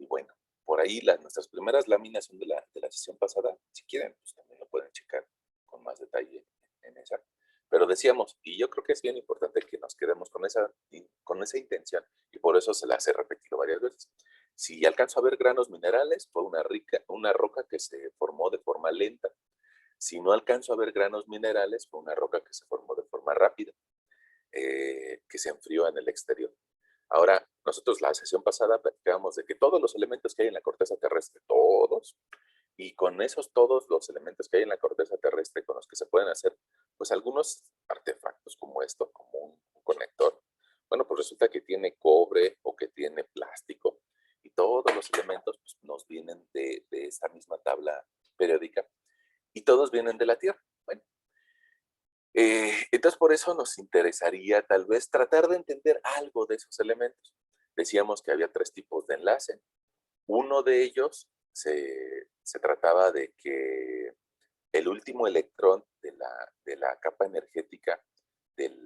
Y bueno, por ahí nuestras primeras láminas son de la sesión pasada. Si quieren, pues también lo pueden checar con más detalle en esa. Pero decíamos, y yo creo que es bien importante que nos quedemos con esa intención, y por eso se las he repetido varias veces. Si alcanzo a ver granos minerales, fue una roca que se formó de forma lenta. Si no alcanzo a ver granos minerales, fue una roca que se formó de forma rápida, que se enfrió en el exterior. Ahora, nosotros la sesión pasada platicábamos de que todos los elementos que hay en la corteza terrestre, todos, y con esos todos los elementos que hay en la corteza terrestre con los que se pueden hacer, pues algunos artefactos como esto, como un conector, bueno, pues resulta que tiene cobre o que tiene plástico, y todos los elementos pues, nos vienen de esta misma tabla periódica, y todos vienen de la Tierra. Bueno, entonces, por eso nos interesaría tal vez tratar de entender algo de esos elementos. Decíamos que había tres tipos de enlace. Uno de ellos se trataba de que el último electrón de la capa energética del,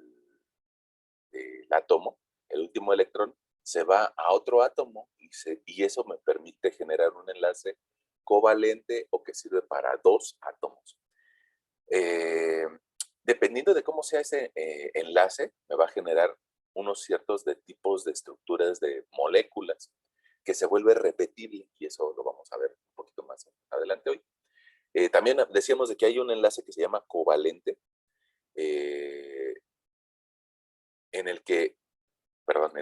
del átomo, el último electrón, se va a otro átomo y eso me permite generar un enlace covalente o que sirve para dos átomos. Eh, Dependiendo de cómo sea ese enlace, me va a generar unos ciertos de tipos de estructuras de moléculas que se vuelve repetible y eso lo vamos a ver un poquito más adelante hoy. También decíamos de que hay un enlace que se llama covalente, eh, en el que, perdón,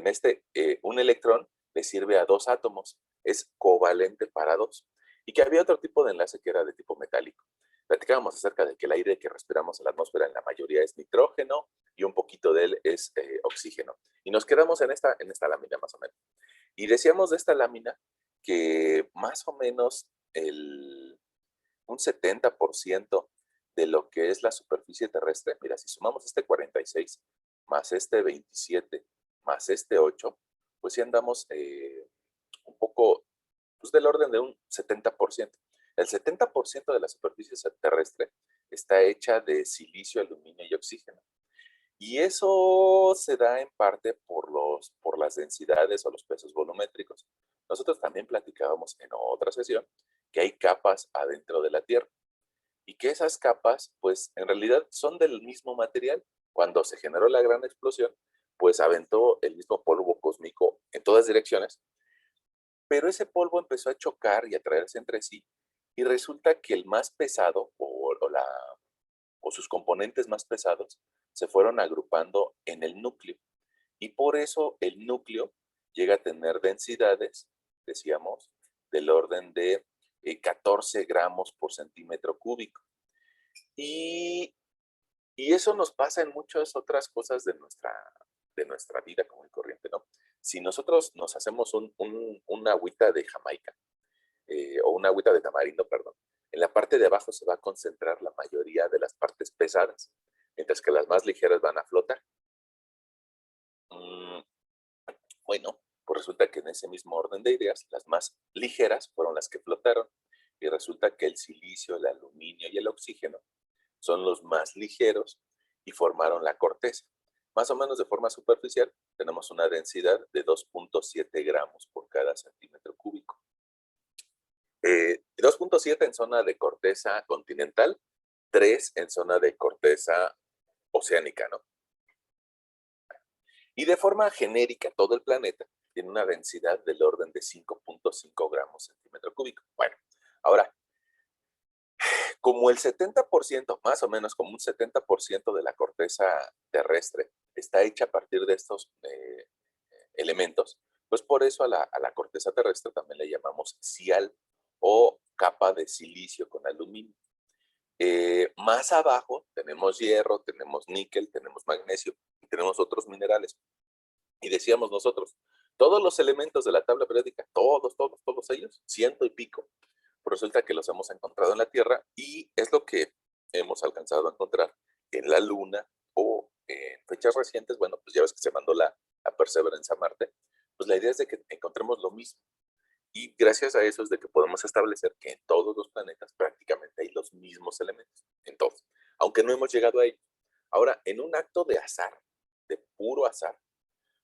un electrón le sirve a dos átomos, es covalente para dos, y que había otro tipo de enlace que era de tipo metálico. Platicábamos acerca de que el aire que respiramos en la atmósfera en la mayoría es nitrógeno y un poquito de él es oxígeno. Y nos quedamos en esta lámina más o menos. Y decíamos de esta lámina que más o menos un 70% de lo que es la superficie terrestre, mira, si sumamos este 46 más este 27 más este 8, pues sí andamos un poco, pues del orden de un 70%. El 70% de la superficie terrestre está hecha de silicio, aluminio y oxígeno. Y eso se da en parte por las densidades o los pesos volumétricos. Nosotros también platicábamos en otra sesión que hay capas adentro de la Tierra y que esas capas, pues en realidad son del mismo material. Cuando se generó la gran explosión, pues aventó el mismo polvo cósmico en todas direcciones, pero ese polvo empezó a chocar y a traerse entre sí y resulta que el más pesado o sus componentes más pesados se fueron agrupando en el núcleo y por eso el núcleo llega a tener densidades, decíamos, del orden de 14 gramos por centímetro cúbico. Y, y eso nos pasa en muchas otras cosas de nuestra vida común y corriente, ¿no? Si nosotros nos hacemos una agüita de Jamaica, o una agüita de tamarindo, perdón, en la parte de abajo se va a concentrar la mayoría de las partes pesadas, mientras que las más ligeras van a flotar. Mm, bueno, pues resulta que en ese mismo orden de ideas, las más ligeras fueron las que flotaron y resulta que el silicio, el aluminio y el oxígeno son los más ligeros y formaron la corteza. Más o menos de forma superficial, tenemos una densidad de 2.7 gramos por cada centímetro cúbico. 2.7 en zona de corteza continental, 3 en zona de corteza oceánica, ¿no? Y de forma genérica, todo el planeta tiene una densidad del orden de 5.5 gramos centímetro cúbico. Bueno, ahora, como el 70%, más o menos como un 70% de la corteza terrestre está hecha a partir de estos elementos, pues por eso a la corteza terrestre también le llamamos cial o capa de silicio con aluminio. Más abajo tenemos hierro, tenemos níquel, tenemos magnesio y tenemos otros minerales. Y decíamos nosotros, todos los elementos de la tabla periódica, todos ellos, ciento y pico, pues resulta que los hemos encontrado en la Tierra y es lo que hemos alcanzado a encontrar en la Luna o en fechas recientes. Bueno, pues ya ves que se mandó la Perseverance a Marte, pues la idea es de que encontremos lo mismo. Y gracias a eso es de que podemos establecer que en todos los planetas prácticamente hay los mismos elementos, en todos, aunque no hemos llegado a ellos. Ahora, en un acto de azar, de puro azar,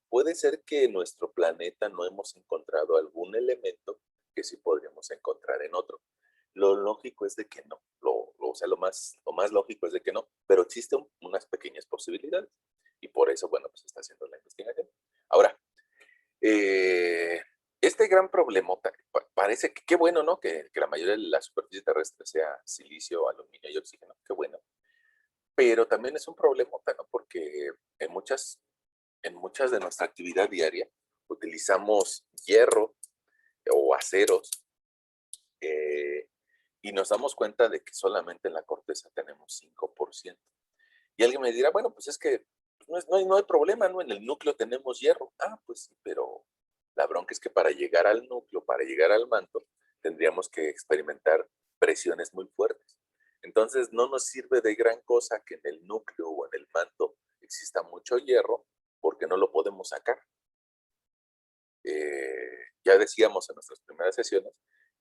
puede ser que en nuestro planeta no hemos encontrado algún elemento que sí podríamos encontrar en otro. Lo lógico es de que no, o sea, lo más lógico es de que no, pero existen unas pequeñas posibilidades y por eso, bueno, pues se está haciendo la investigación. Ahora, eh, este gran problema, parece que qué bueno, ¿no? Que la mayoría de la superficie terrestre sea silicio, aluminio y oxígeno, qué bueno, pero también es un problema, ¿no? Porque en muchas de nuestra actividad diaria utilizamos hierro o aceros eh, y nos damos cuenta de que solamente en la corteza tenemos 5%. Y alguien me dirá, bueno, pues es que no hay problema, ¿no? En el núcleo tenemos hierro. Ah, pues sí, pero la bronca es que para llegar al núcleo, para llegar al manto, tendríamos que experimentar presiones muy fuertes. Entonces, no nos sirve de gran cosa que en el núcleo o en el manto exista mucho hierro porque no lo podemos sacar. Ya decíamos en nuestras primeras sesiones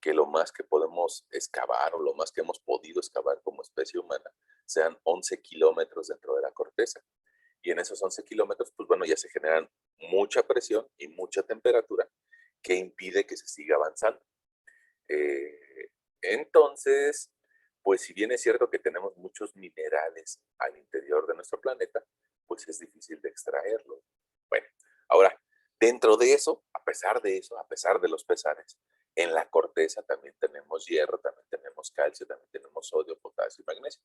que lo más que podemos excavar o lo más que hemos podido excavar como especie humana sean 11 kilómetros dentro de la corteza. Y en esos 11 kilómetros, pues bueno, ya se generan mucha presión y mucha temperatura que impide que se siga avanzando. Entonces, pues si bien es cierto que tenemos muchos minerales al interior de nuestro planeta, pues es difícil de extraerlos. Bueno, ahora, dentro de eso, a pesar de los pesares, en la corteza también tenemos hierro, también tenemos calcio, también tenemos sodio, potasio y magnesio.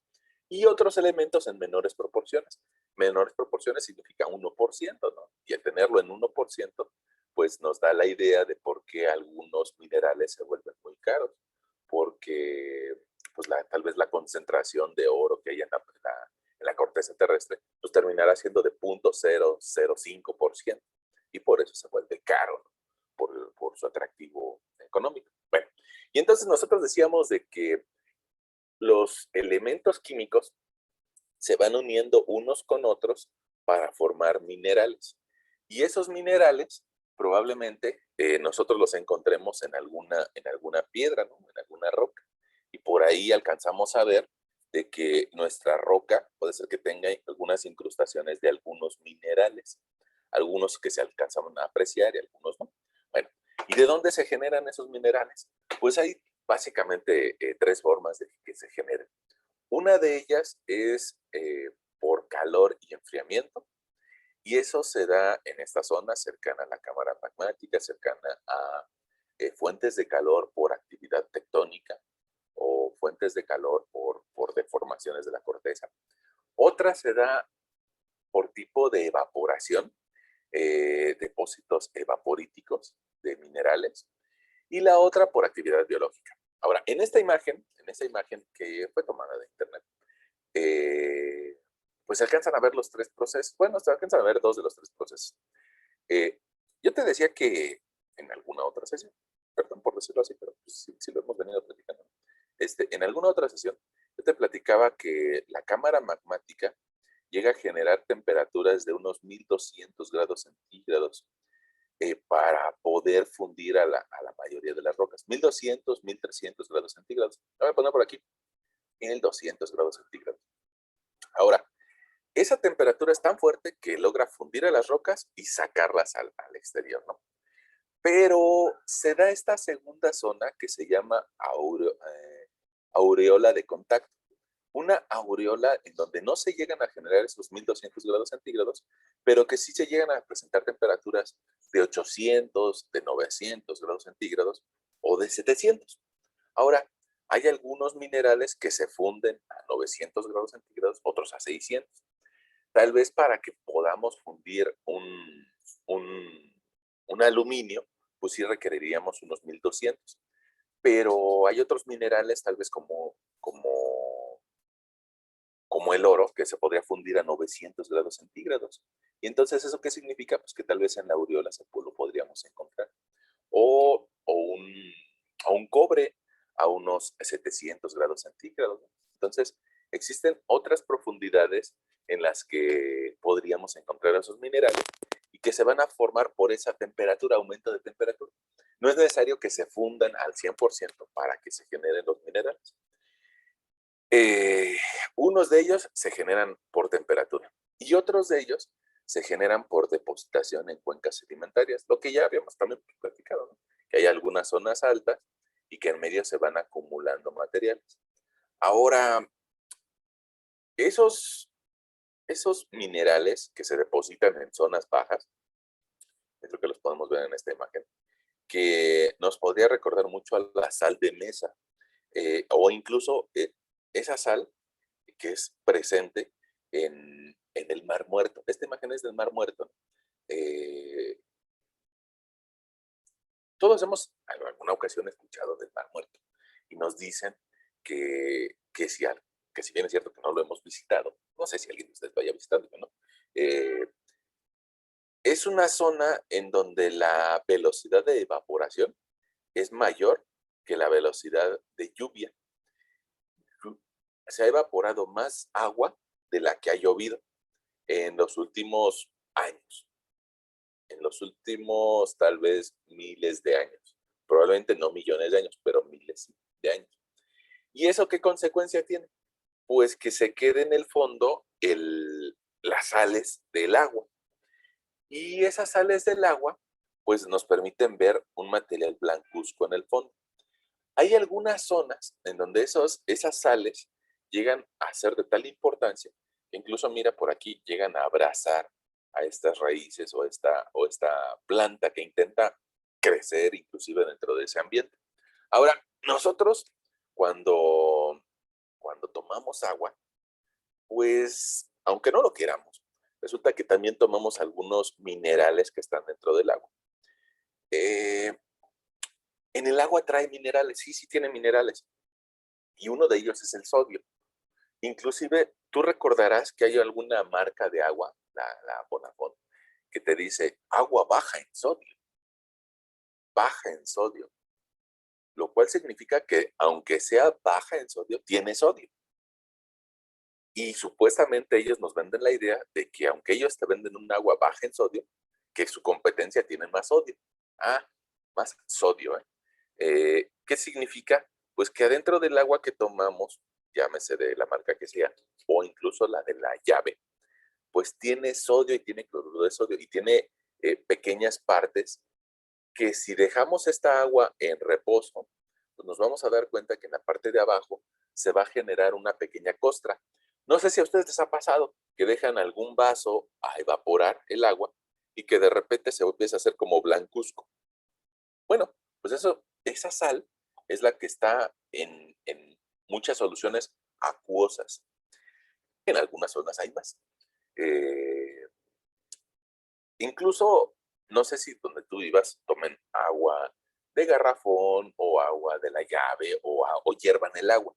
Y otros elementos en menores proporciones. Menores proporciones significa 1%, ¿no? Y al tenerlo en 1%, pues nos da la idea de por qué algunos minerales se vuelven muy caros. Porque pues tal vez la concentración de oro que hay en la corteza terrestre, pues terminará siendo de 0.005%. Y por eso se vuelve caro, ¿no? Por su atractivo económico. Bueno, y entonces nosotros decíamos de que los elementos químicos se van uniendo unos con otros para formar minerales. Y esos minerales probablemente nosotros los encontremos en alguna piedra, ¿no? En alguna roca. Y por ahí alcanzamos a ver de que nuestra roca puede ser que tenga algunas incrustaciones de algunos minerales, algunos que se alcanzan a apreciar y algunos no. Bueno, ¿y de dónde se generan esos minerales? Pues hay básicamente tres formas de que se generen. Una de ellas es por calor y enfriamiento, y eso se da en esta zona cercana a la cámara magmática, cercana a fuentes de calor por actividad tectónica o fuentes de calor por deformaciones de la corteza. Otra se da por tipo de evaporación, depósitos evaporíticos de minerales, y la otra por actividad biológica. Ahora, en esta imagen que fue tomada de internet, pues se alcanzan a ver los tres procesos. Bueno, se alcanzan a ver dos de los tres procesos. Eh, yo te decía que en alguna otra sesión, perdón por decirlo así, pero pues sí lo hemos venido platicando. En alguna otra sesión, yo te platicaba que la cámara magmática llega a generar temperaturas de unos 1200 grados centígrados para poder fundir a la mayoría de las rocas. 1200, 1300 grados centígrados. Voy a poner por aquí, 1200 grados centígrados. Ahora, esa temperatura es tan fuerte que logra fundir a las rocas y sacarlas al exterior, ¿no? Pero se da esta segunda zona que se llama aureola de contacto. Una aureola en donde no se llegan a generar esos 1200 grados centígrados, pero que sí se llegan a presentar temperaturas de 800, de 900 grados centígrados o de 700. Ahora, hay algunos minerales que se funden a 900 grados centígrados, otros a 600. Tal vez para que podamos fundir un, un aluminio, pues sí requeriríamos unos 1200. Pero hay otros minerales, tal vez como el oro, que se podría fundir a 900 grados centígrados. Y entonces, ¿eso qué significa? Pues que tal vez en la aureola lo podríamos encontrar. O un cobre a unos 700 grados centígrados. Entonces, existen otras profundidades en las que podríamos encontrar esos minerales y que se van a formar por esa temperatura, aumento de temperatura. No es necesario que se fundan al 100% para que se generen los minerales. Eh, Unos de ellos se generan por temperatura y otros de ellos se generan por depositación en cuencas sedimentarias, lo que ya habíamos también platicado, ¿no? Que hay algunas zonas altas y que en medio se van acumulando materiales. Ahora, esos, esos minerales que se depositan en zonas bajas, es lo que los podemos ver en esta imagen, que nos podría recordar mucho a la sal de mesa, o incluso esa sal que es presente en el Mar Muerto. Esta imagen es del Mar Muerto. Eh, Todos hemos en alguna ocasión escuchado del Mar Muerto y nos dicen que si bien es cierto que no lo hemos visitado, no sé si alguien de ustedes vaya visitando o no, eh, es una zona en donde la velocidad de evaporación es mayor que la velocidad de lluvia. Se ha evaporado más agua de la que ha llovido en los últimos años, en los últimos tal vez miles de años, probablemente no millones de años, pero miles de años. ¿Y eso qué consecuencia tiene? Pues que se quede en el fondo las sales del agua. Y esas sales del agua, pues nos permiten ver un material blancuzco en el fondo. Hay algunas zonas en donde esas sales llegan a ser de tal importancia que incluso, mira, por aquí llegan a abrazar a estas raíces o esta planta que intenta crecer inclusive dentro de ese ambiente. Ahora, nosotros cuando, cuando tomamos agua, pues, aunque no lo queramos, resulta que también tomamos algunos minerales que están dentro del agua. Eh, en el agua trae minerales, sí, sí tiene minerales, y uno de ellos es el sodio. Inclusive, tú recordarás que hay alguna marca de agua, la Bonafont, que te dice agua baja en sodio, lo cual significa que aunque sea baja en sodio, tiene sodio. Y supuestamente ellos nos venden la idea de que aunque ellos te venden un agua baja en sodio, que su competencia tiene más sodio. Ah, más sodio, ¿eh? ¿Qué significa? Pues que adentro del agua que tomamos, llámese de la marca que sea, o incluso la de la llave, pues tiene sodio y tiene cloruro de sodio y tiene pequeñas partes que si dejamos esta agua en reposo, pues nos vamos a dar cuenta que en la parte de abajo se va a generar una pequeña costra. No sé si a ustedes les ha pasado que dejan algún vaso a evaporar el agua y que de repente se empieza a hacer como blancuzco. Bueno, pues esa sal es la que está en muchas soluciones acuosas. En algunas zonas hay más. Eh, Incluso, no sé si donde tú vivas tomen agua de garrafón o agua de la llave o hiervan el agua.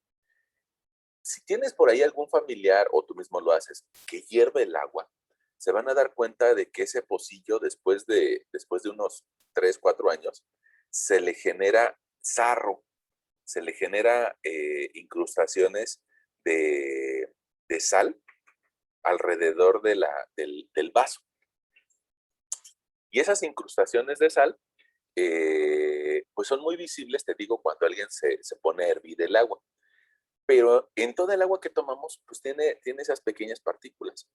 Si tienes por ahí algún familiar o tú mismo lo haces que hierve el agua, se van a dar cuenta de que ese pocillo después de unos 3 4 años se le genera sarro, se le genera incrustaciones de, de sal alrededor del vaso. Y esas incrustaciones de sal pues son muy visibles, te digo, cuando alguien se pone a hervir el agua. Pero en toda el agua que tomamos, pues tiene esas pequeñas partículas.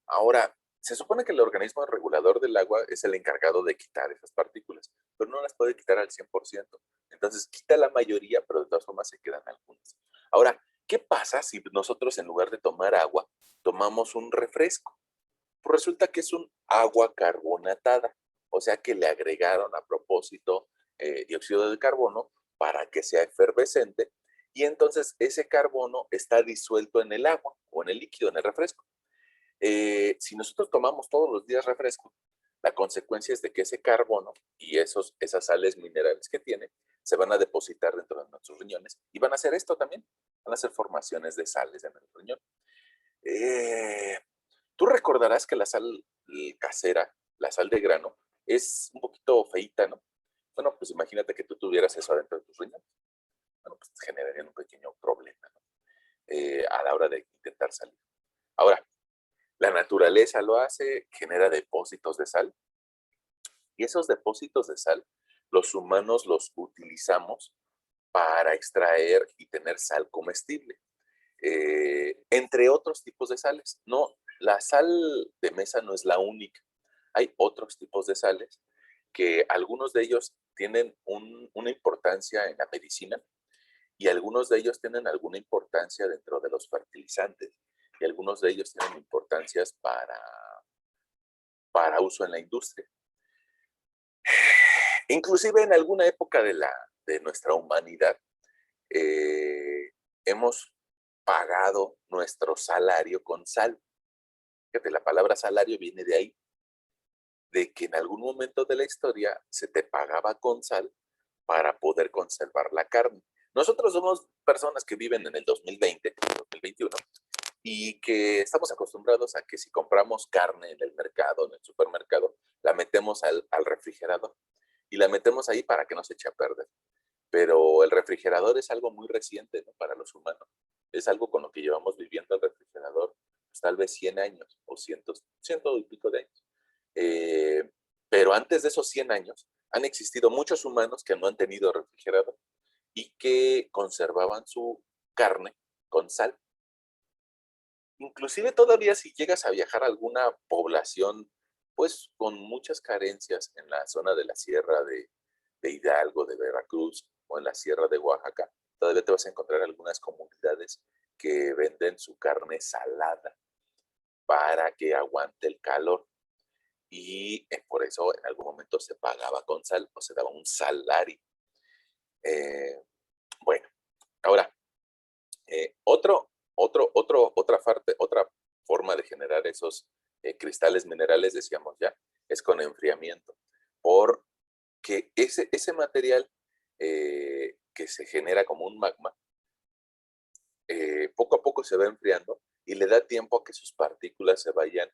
Ahora, se supone que el organismo regulador del agua es el encargado de quitar esas partículas, pero no las puede quitar al 100%. Entonces, quita la mayoría, pero de todas formas se quedan algunas. Ahora, ¿qué pasa si nosotros en lugar de tomar agua, tomamos un refresco? Pues resulta que es un agua carbonatada, o sea que le agregaron a propósito dióxido de carbono para que sea efervescente y entonces ese carbono está disuelto en el agua o en el líquido, en el refresco. Si nosotros tomamos todos los días refresco, la consecuencia es de que ese carbono y esas sales minerales que tiene se van a depositar dentro de nuestros riñones y van a hacer esto también, van a hacer formaciones de sales en el riñón. Eh, Tú recordarás que la sal casera, la sal de grano, es un poquito feíta, ¿no? Bueno, pues imagínate que tú tuvieras eso adentro de tus riñones. Bueno, pues te generaría un pequeño problema, ¿no? A la hora de intentar salir. Ahora, la naturaleza lo hace, genera depósitos de sal y esos depósitos de sal, los humanos los utilizamos para extraer y tener sal comestible, entre otros tipos de sales. No, la sal de mesa no es la única. Hay otros tipos de sales que algunos de ellos tienen una importancia en la medicina y algunos de ellos tienen alguna importancia dentro de los fertilizantes y algunos de ellos tienen importancias para uso en la industria. Inclusive en alguna época de nuestra humanidad hemos pagado nuestro salario con sal. Fíjate, la palabra salario viene de ahí, de que en algún momento de la historia se te pagaba con sal para poder conservar la carne. Nosotros somos personas que viven en el 2020, 2021, y que estamos acostumbrados a que si compramos carne en el mercado, en el supermercado, la metemos al refrigerador y la metemos ahí para que no se eche a perder. Pero el refrigerador es algo muy reciente, ¿no? Para los humanos. Es algo con lo que llevamos viviendo el refrigerador pues, tal vez 100 años o ciento y pico de años. Eh, pero antes de esos 100 años han existido muchos humanos que no han tenido refrigerador y que conservaban su carne con sal. Inclusive todavía si llegas a viajar a alguna población, pues con muchas carencias en la zona de la sierra de Hidalgo, de Veracruz o en la sierra de Oaxaca, todavía te vas a encontrar algunas comunidades que venden su carne salada para que aguante el calor. Y por eso en algún momento se pagaba con sal o se daba un salario. Eh, bueno, ahora, otra forma de generar esos cristales minerales, decíamos ya, es con enfriamiento, porque ese material que se genera como un magma, poco a poco se va enfriando y le da tiempo a que sus partículas se vayan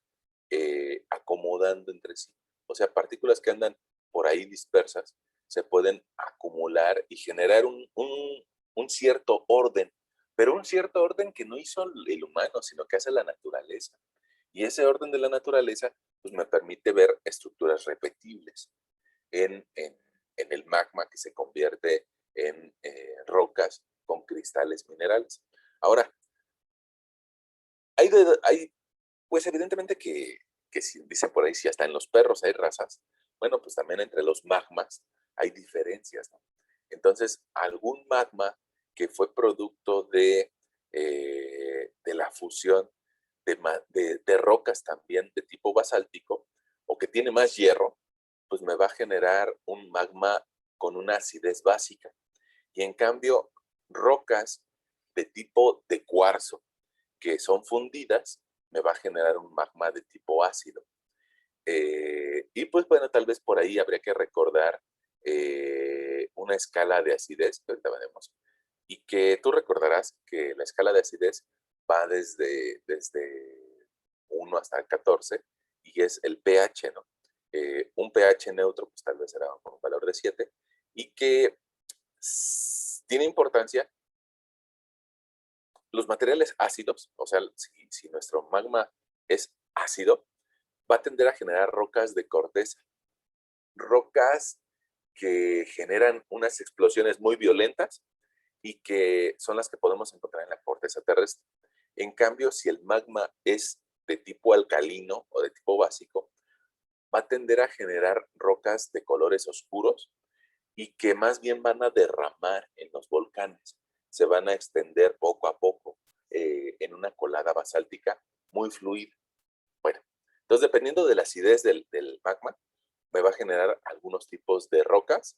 acomodando entre sí. O sea, partículas que andan por ahí dispersas se pueden acumular y generar un cierto orden, pero un cierto orden que no hizo el humano, sino que hace la naturaleza. Y ese orden de la naturaleza pues, me permite ver estructuras repetibles en el magma que se convierte en rocas con cristales minerales. Ahora, hay pues evidentemente que si dicen por ahí, si hasta en los perros hay razas, bueno, pues también entre los magmas hay diferencias, ¿no? Entonces, algún magma que fue producto de la fusión de rocas también de tipo basáltico o que tiene más hierro, pues me va a generar un magma con una acidez básica. Y en cambio, rocas de tipo de cuarzo que son fundidas, me va a generar un magma de tipo ácido. Y pues bueno, tal vez por ahí habría que recordar una escala de acidez que ahorita veremos. Y que tú recordarás que la escala de acidez va desde 1 hasta 14 y es el pH, ¿no? Un pH neutro, pues tal vez será con un valor de 7 y que tiene importancia los materiales ácidos, o sea, si nuestro magma es ácido, va a tender a generar rocas de corteza, rocas que generan unas explosiones muy violentas y que son las que podemos encontrar en la corteza terrestre. En cambio, si el magma es de tipo alcalino o de tipo básico, va a tender a generar rocas de colores oscuros y que más bien van a derramar en los volcanes, se van a extender poco a poco en una colada basáltica muy fluida. Bueno, entonces dependiendo de la acidez del magma, me va a generar algunos tipos de rocas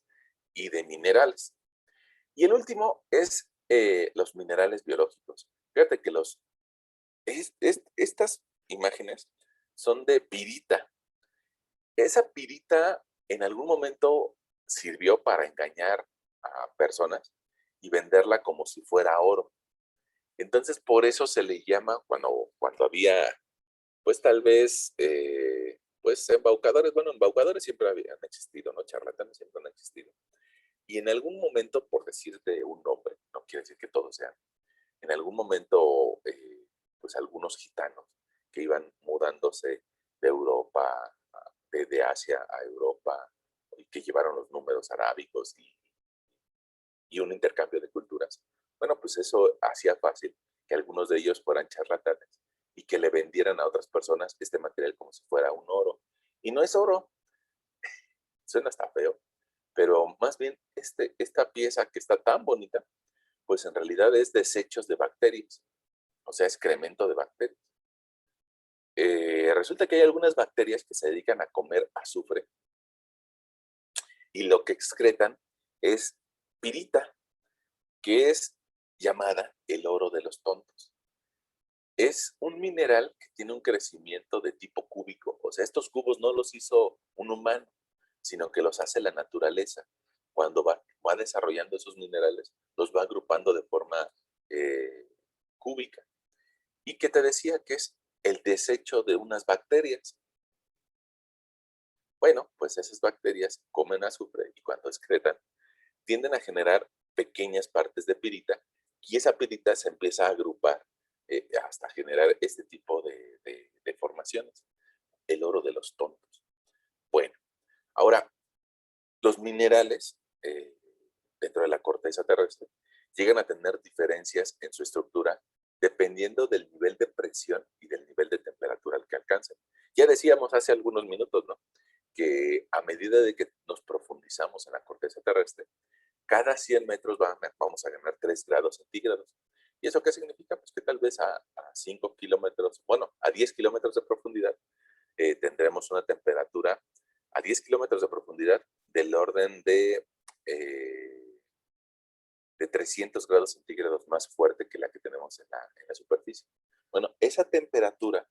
y de minerales. Y el último es los minerales biológicos. Fíjate que estas imágenes son de pirita. Esa pirita en algún momento sirvió para engañar a personas y venderla como si fuera oro. Entonces, por eso se le llama, cuando había, pues tal vez, pues embaucadores, bueno, embaucadores siempre habían existido, ¿no? Charlatanes siempre han existido. Y en algún momento, por decirte un nombre, no quiere decir que todos sean, en algún momento, pues algunos gitanos que iban mudándose de Europa, de Asia a Europa, y que llevaron los números arábicos y un intercambio de culturas. Bueno, pues eso hacía fácil que algunos de ellos fueran charlatanes y que le vendieran a otras personas este material como si fuera un oro. Y no es oro, suena hasta feo, pero más bien esta pieza que está tan bonita, pues en realidad es desechos de bacterias, o sea, excremento de bacterias. Resulta que hay algunas bacterias que se dedican a comer azufre y lo que excretan es pirita, que es llamada el oro de los tontos. Es un mineral que tiene un crecimiento de tipo cúbico, o sea, estos cubos no los hizo un humano, sino que los hace la naturaleza. Cuando va desarrollando esos minerales, los va agrupando de forma eh, cúbica. Y que te decía que es el desecho de unas bacterias. Bueno, pues esas bacterias comen azufre y cuando excretan, tienden a generar pequeñas partes de pirita y esa pirita se empieza a agrupar hasta generar este tipo de formaciones, el oro de los tontos. Bueno, ahora, los minerales dentro de la corteza terrestre llegan a tener diferencias en su estructura dependiendo del nivel de presión y del nivel de temperatura al que alcancen. Ya decíamos hace algunos minutos, ¿no? Que a medida de que nos profundizamos en la corteza terrestre, cada 100 metros vamos a ganar 3 grados centígrados. ¿Y eso qué significa? Pues que tal vez a 5 kilómetros, bueno, a 10 kilómetros de profundidad, tendremos una temperatura a 10 kilómetros de profundidad del orden eh, de 300 grados centígrados más fuerte que la que tenemos en la superficie. Bueno, esa temperatura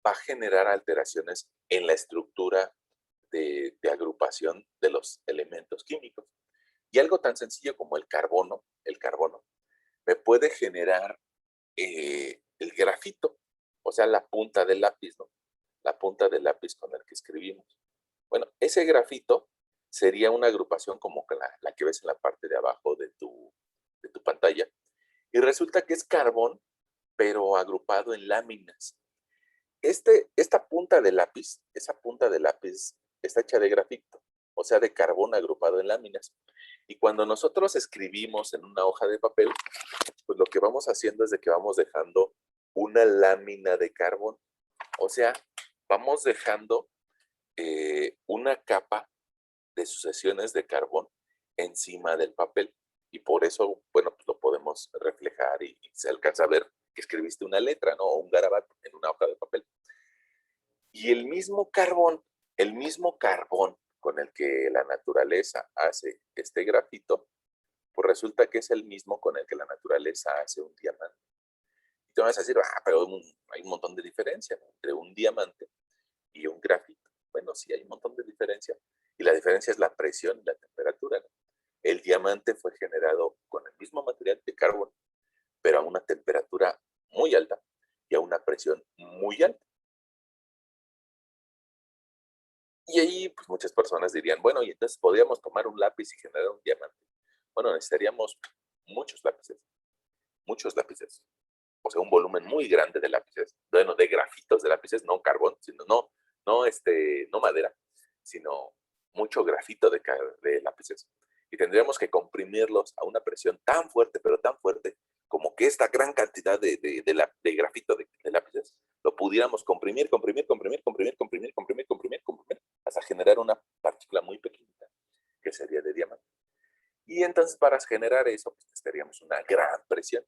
va a generar alteraciones en la estructura de agrupación de los elementos químicos. Y algo tan sencillo como el carbono me puede generar el grafito, o sea, la punta del lápiz, ¿no? La punta del lápiz con el que escribimos. Bueno, ese grafito sería una agrupación como la que ves en la parte de abajo de tu pantalla. Y resulta que es carbón, pero agrupado en láminas. Esta punta de lápiz, esa punta de lápiz está hecha de grafito, o sea, de carbón agrupado en láminas. Y cuando nosotros escribimos en una hoja de papel, pues lo que vamos haciendo es de que vamos dejando una lámina de carbón. O sea, vamos dejando una capa de sucesiones de carbón encima del papel. Y por eso, bueno, pues lo podemos reflejar y se alcanza a ver que escribiste una letra, ¿no? O un garabato en una hoja de papel. Y el mismo carbón con el que la naturaleza hace este grafito, pues resulta que es el mismo con el que la naturaleza hace un diamante. Y te vas a decir, pero hay un montón de diferencia, ¿no?, entre un diamante y un grafito. Bueno, sí, hay un montón de diferencia. Y la diferencia es la presión y la temperatura, ¿no? El diamante fue generado con el mismo material de carbón, pero a una temperatura muy alta y a una presión muy alta. Y ahí, pues muchas personas dirían, bueno, y entonces podríamos tomar un lápiz y generar un diamante. Bueno, necesitaríamos muchos lápices, muchos lápices. O sea, un volumen muy grande de lápices, bueno, de grafitos de lápices, no carbón, sino no madera, sino mucho grafito de lápices. Y tendríamos que comprimirlos a una presión tan fuerte, pero tan fuerte, como que esta gran cantidad de grafito de lápices lo pudiéramos comprimir, comprimir, comprimir, comprimir, comprimir, comprimir, comprimir, comprimir, hasta generar una partícula muy pequeñita, que sería de diamante. Y entonces para generar eso, pues necesitaríamos una gran presión.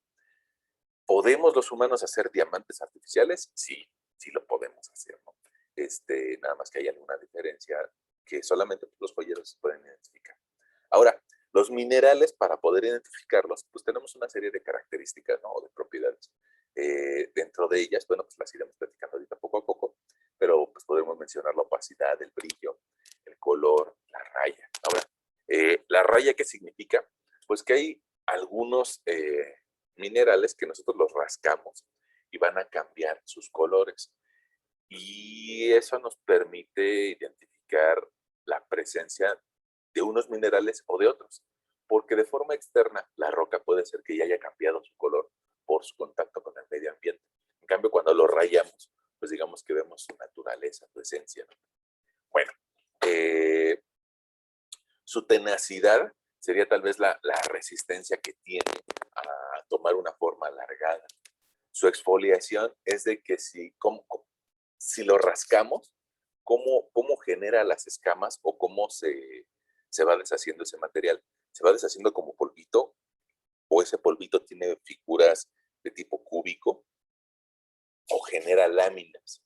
¿Podemos los humanos hacer diamantes artificiales? Sí, sí lo podemos hacer, ¿no? Nada más que hay alguna diferencia que solamente los joyeros pueden identificar. Ahora, los minerales, para poder identificarlos, pues tenemos una serie de características, ¿no?, o de propiedades. Dentro de ellas, bueno, pues las iremos platicando ahorita poco a poco, pero pues podemos mencionar la opacidad, el brillo, el color, la raya. Ahora, ¿la raya qué significa? Pues que hay algunos minerales que nosotros los rascamos y van a cambiar sus colores. Y eso nos permite identificar la presencia de unos minerales o de otros, porque de forma externa la roca puede ser que ya haya cambiado su color por su contacto con el medio ambiente. En cambio, cuando lo rayamos, pues digamos que vemos su naturaleza, su esencia, ¿no? Bueno, eh, su tenacidad sería tal vez la resistencia que tiene a tomar una forma alargada. Su exfoliación es de que si lo rascamos, cómo genera las escamas o cómo se va deshaciendo ese material. Se va deshaciendo como polvito o ese polvito tiene figuras de tipo cúbico o genera láminas.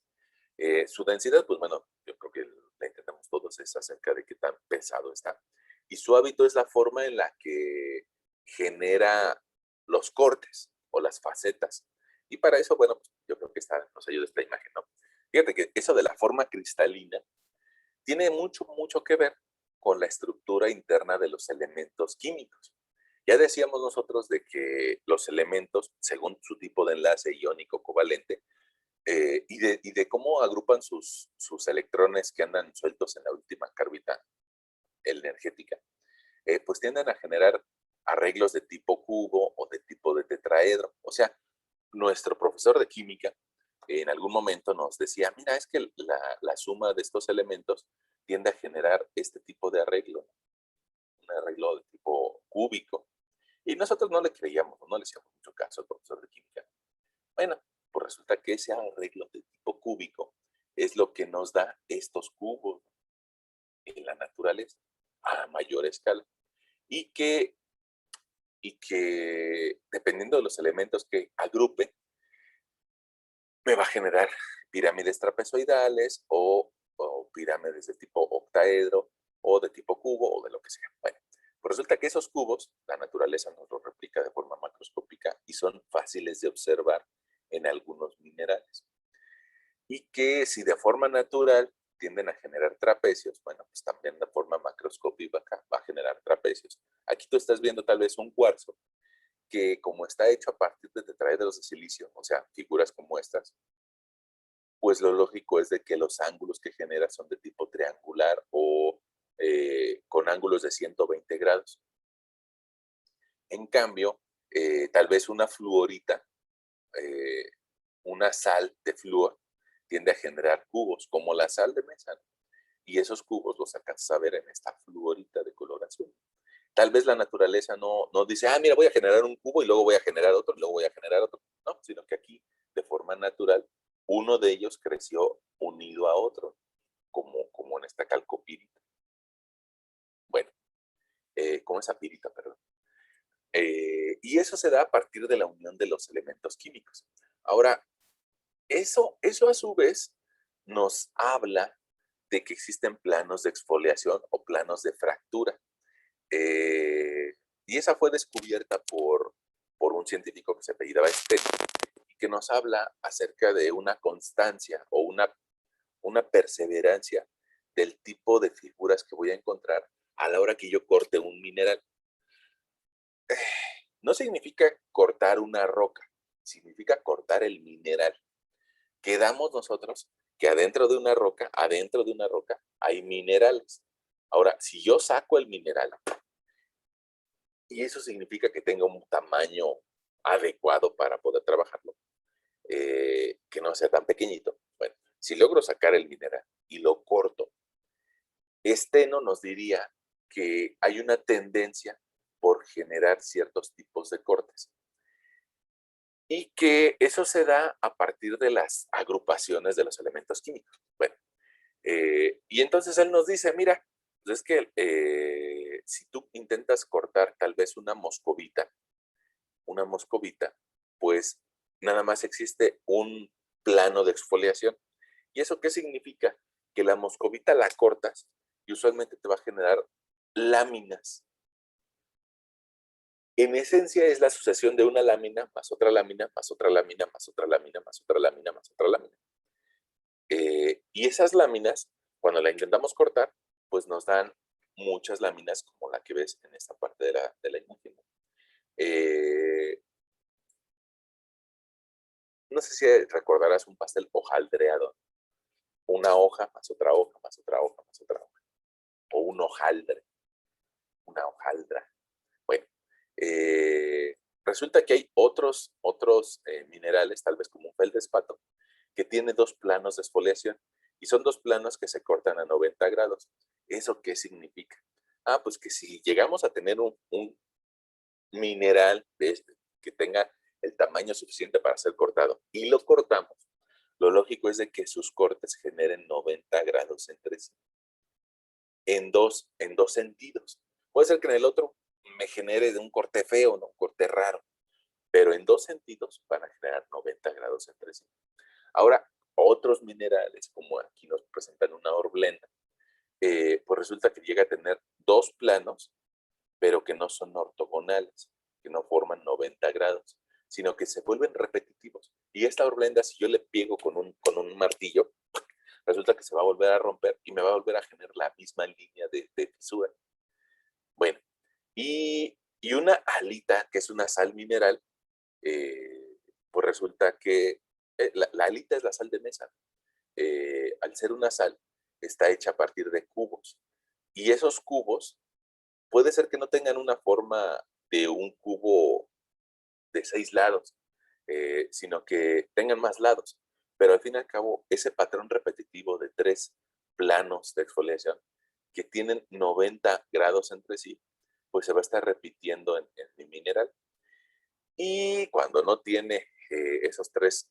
Su densidad, pues bueno, yo creo que la entendemos todos, es acerca de qué tan pesado está. Y su hábito es la forma en la que genera los cortes o las facetas. Y para eso, bueno, pues yo creo que nos ayuda esta imagen, ¿no? Fíjate que eso de la forma cristalina tiene mucho, mucho que ver con la estructura interna de los elementos químicos. Ya decíamos nosotros de que los elementos, según su tipo de enlace iónico covalente, y de cómo agrupan sus electrones que andan sueltos en la última cárbita energética, pues tienden a generar arreglos de tipo cubo o de tipo de tetraedro. O sea, nuestro profesor de química en algún momento nos decía, mira, es que la suma de estos elementos tiende a generar este tipo de arreglo, un arreglo de tipo cúbico. Y nosotros no le creíamos, no le hacíamos mucho caso al profesor de química. Bueno, pues resulta que ese arreglo de tipo cúbico es lo que nos da estos cubos en la naturaleza a mayor escala. Y que, y que dependiendo de los elementos que agrupe, me va a generar pirámides trapezoidales o pirámides de tipo octaedro o de tipo cubo o de lo que sea. Bueno, pues resulta que esos cubos, la naturaleza nos los replica de forma macroscópica y son fáciles de observar en algunos minerales. Y que si de forma natural tienden a generar trapecios, bueno, pues también de forma macroscópica va a generar trapecios. Aquí tú estás viendo tal vez un cuarzo que como está hecho a partir de tetraedros de silicio, o sea, figuras como estas, pues lo lógico es de que los ángulos que genera son de tipo triangular o con ángulos de 120 grados. En cambio, tal vez una fluorita, eh, una sal de flúor, tiende a generar cubos, como la sal de mesa, ¿no? Y esos cubos los alcanzas a ver en esta fluorita de color azul. Tal vez la naturaleza no dice, mira, voy a generar un cubo y luego voy a generar otro y luego voy a generar otro. No, sino que aquí, de forma natural, uno de ellos creció unido a otro, como en esta calcopirita. Bueno, como esa pirita, perdón. Y eso se da a partir de la unión de los elementos químicos. Ahora, eso a su vez nos habla de que existen planos de exfoliación o planos de fractura. Eh, y esa fue descubierta por un científico que se apellidaba Stein y que nos habla acerca de una constancia o una perseverancia del tipo de figuras que voy a encontrar a la hora que yo corte un mineral. No significa cortar una roca, significa cortar el mineral. Quedamos nosotros que adentro de una roca, hay minerales. Ahora, si yo saco el mineral, y eso significa que tenga un tamaño adecuado para poder trabajarlo, que no sea tan pequeñito. Bueno, si logro sacar el mineral y lo corto, no nos diría que hay una tendencia por generar ciertos tipos de cortes y que eso se da a partir de las agrupaciones de los elementos químicos. Bueno, y entonces él nos dice, mira, pues es que si tú intentas cortar tal vez una moscovita, pues nada más existe un plano de exfoliación. ¿Y eso qué significa? Que la moscovita la cortas y usualmente te va a generar láminas. En esencia es la sucesión de una lámina más otra lámina, más otra lámina, más otra lámina, más otra lámina, más otra lámina. Y esas láminas, cuando la intentamos cortar, pues nos dan muchas láminas como la que ves en esta parte de la imagen. Eh, no sé si recordarás un pastel hojaldreado. Una hoja, más otra hoja, más otra hoja, más otra hoja. O un hojaldre, una hojaldra. Bueno, resulta que hay otros minerales, tal vez como un feldespato, que tiene dos planos de exfoliación y son dos planos que se cortan a 90 grados. ¿Eso qué significa? Pues que si llegamos a tener un mineral que tenga el tamaño suficiente para ser cortado y lo cortamos, lo lógico es de que sus cortes generen 90 grados entre sí, en dos sentidos. Puede ser que en el otro me genere de un corte feo, no un corte raro, pero en dos sentidos van a generar 90 grados entre sí. Ahora, otros minerales, como aquí nos presentan una horblenda, pues resulta que llega a tener dos planos, pero que no son ortogonales, que no forman 90 grados, sino que se vuelven repetitivos. Y esta horblenda, si yo le pego con un martillo, resulta que se va a volver a romper y me va a volver a generar la misma línea de fisura. Bueno, y una alita, que es una sal mineral, pues resulta que la alita es la sal de mesa. Al ser una sal, está hecha a partir de cubos. Y esos cubos puede ser que no tengan una forma de un cubo de 6 lados, sino que tengan más lados. Pero al fin y al cabo, ese patrón repetitivo de 3 planos de exfoliación que tienen 90 grados entre sí, pues se va a estar repitiendo en mi mineral. Y cuando no tiene esos 3